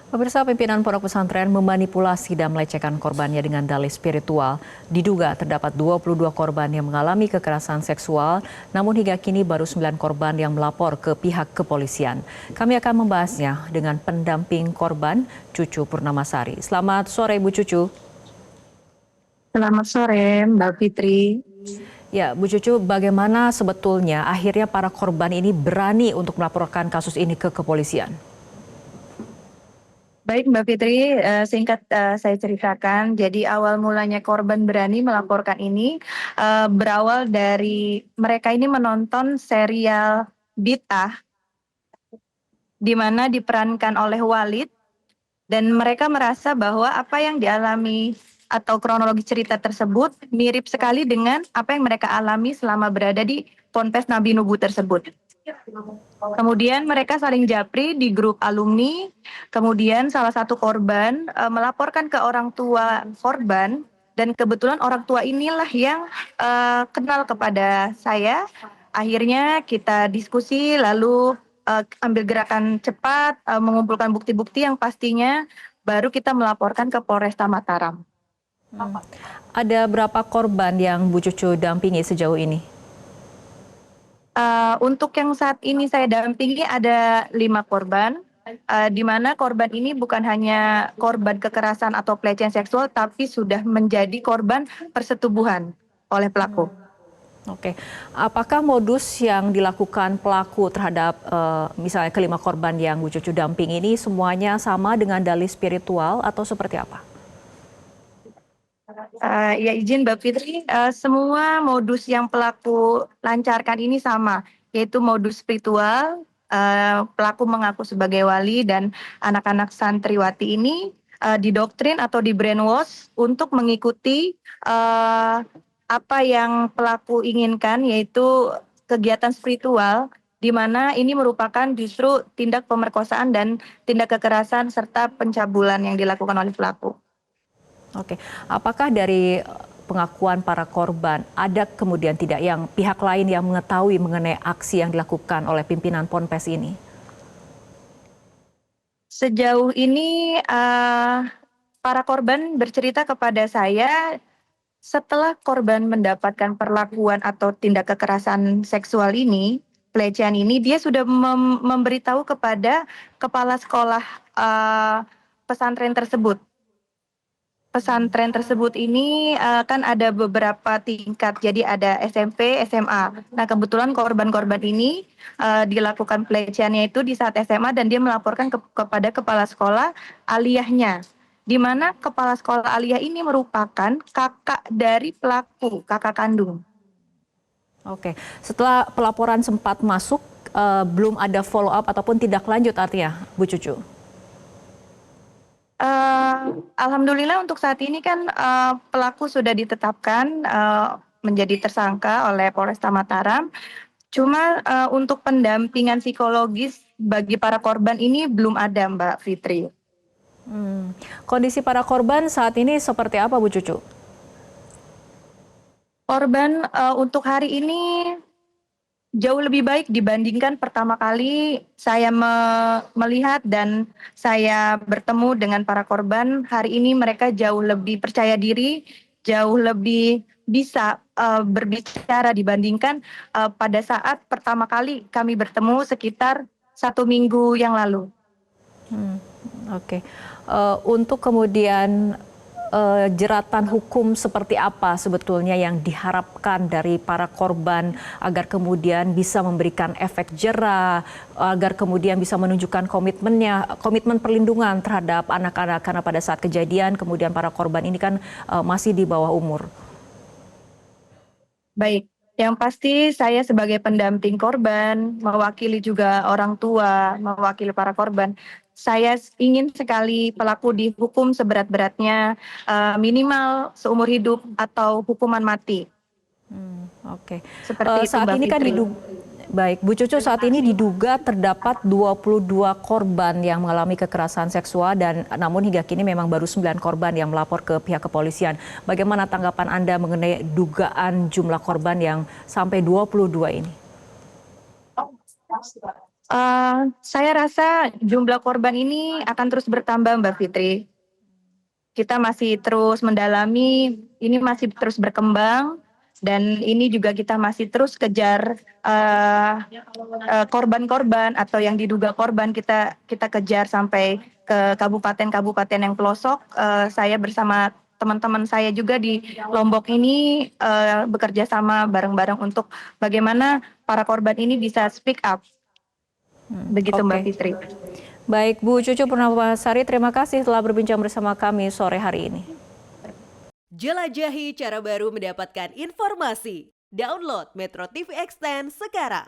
Pemirsa, pimpinan pondok pesantren memanipulasi dan melecehkan korbannya dengan dalih spiritual. Diduga terdapat 22 korban yang mengalami kekerasan seksual, namun hingga kini baru 9 korban yang melapor ke pihak kepolisian. Kami akan membahasnya dengan pendamping korban, Cucu Purnamasari. Selamat sore, Bu Cucu. Selamat sore, Mbak Fitri. Ya, Bu Cucu, bagaimana sebetulnya akhirnya para korban ini berani untuk melaporkan kasus ini ke kepolisian? Baik Mbak Fitri, singkat saya ceritakan. Jadi awal mulanya korban berani melaporkan ini berawal dari mereka ini menonton serial Bid'ah di mana diperankan oleh Walid dan mereka merasa bahwa apa yang dialami atau kronologi cerita tersebut mirip sekali dengan apa yang mereka alami selama berada di Ponpes Nabi Nubu tersebut. Kemudian mereka saling japri di grup alumni. Kemudian salah satu korban melaporkan ke orang tua korban dan kebetulan orang tua inilah yang kenal kepada saya. Akhirnya kita diskusi lalu ambil gerakan cepat mengumpulkan bukti-bukti yang pastinya baru kita melaporkan ke Polresta Mataram. Ada berapa korban yang Bu Cucu dampingi sejauh ini? Untuk yang saat ini saya dampingi ada 5 korban, di mana korban ini bukan hanya korban kekerasan atau pelecehan seksual, tapi sudah menjadi korban persetubuhan oleh pelaku. Oke, apakah modus yang dilakukan pelaku terhadap misalnya kelima korban yang Bu Cucu damping ini semuanya sama dengan dalih spiritual atau seperti apa? Ya izin Mbak Fitri, semua modus yang pelaku lancarkan ini sama, yaitu modus spiritual. Pelaku mengaku sebagai wali dan anak-anak santriwati ini didoktrin atau di brainwash untuk mengikuti apa yang pelaku inginkan, yaitu kegiatan spiritual, di mana ini merupakan justru tindak pemerkosaan dan tindak kekerasan serta pencabulan yang dilakukan oleh pelaku. Oke, apakah dari pengakuan para korban ada kemudian tidak yang pihak lain yang mengetahui mengenai aksi yang dilakukan oleh pimpinan Ponpes ini? Sejauh ini para korban bercerita kepada saya setelah korban mendapatkan perlakuan atau tindak kekerasan seksual ini, pelecehan ini, dia sudah memberitahu kepada kepala sekolah pesantren tersebut. Pesantren tersebut ini kan ada beberapa tingkat, jadi ada SMP, SMA. Nah kebetulan korban-korban ini dilakukan pelecehannya itu di saat SMA dan dia melaporkan kepada kepala sekolah aliyahnya. Di mana kepala sekolah aliyah ini merupakan kakak dari pelaku, kakak kandung. Oke, setelah pelaporan sempat masuk, belum ada follow up ataupun tindak lanjut artinya, Bu Cucu? Alhamdulillah untuk saat ini kan pelaku sudah ditetapkan menjadi tersangka oleh Polresta Mataram. Cuma untuk pendampingan psikologis bagi para korban ini belum ada, Mbak Fitri. Kondisi para korban saat ini seperti apa, Bu Cucu? Korban untuk hari ini jauh lebih baik dibandingkan pertama kali saya melihat dan saya bertemu dengan para korban. Hari ini mereka jauh lebih percaya diri, jauh lebih bisa berbicara dibandingkan pada saat pertama kali kami bertemu sekitar 1 minggu yang lalu. Oke, untuk kemudian jeratan hukum seperti apa sebetulnya yang diharapkan dari para korban agar kemudian bisa memberikan efek jera, agar kemudian bisa menunjukkan komitmen perlindungan terhadap anak-anak karena pada saat kejadian kemudian para korban ini kan masih di bawah umur. Baik, yang pasti saya sebagai pendamping korban, mewakili juga orang tua, mewakili para korban. Saya ingin sekali pelaku dihukum seberat-beratnya, minimal seumur hidup atau hukuman mati. Oke, Seperti itu saat Mbak ini kan Fitri. baik, Bu Cucu, saat ini diduga terdapat 22 korban yang mengalami kekerasan seksual dan namun hingga kini memang baru 9 korban yang melapor ke pihak kepolisian. Bagaimana tanggapan Anda mengenai dugaan jumlah korban yang sampai 22 ini? Saya rasa jumlah korban ini akan terus bertambah, Mbak Fitri. Kita masih terus mendalami, ini masih terus berkembang, dan ini juga kita masih terus kejar korban-korban atau yang diduga korban kita kejar sampai ke kabupaten-kabupaten yang pelosok. Saya bersama teman-teman saya juga di Lombok ini bekerja sama bareng-bareng untuk bagaimana para korban ini bisa speak up. Begitu Mbak Oke. Fitri. Baik, Bu Cucu Purnamasari, terima kasih telah berbincang bersama kami sore hari ini. Jelajahi cara baru mendapatkan informasi. Download Metro TV Extend sekarang.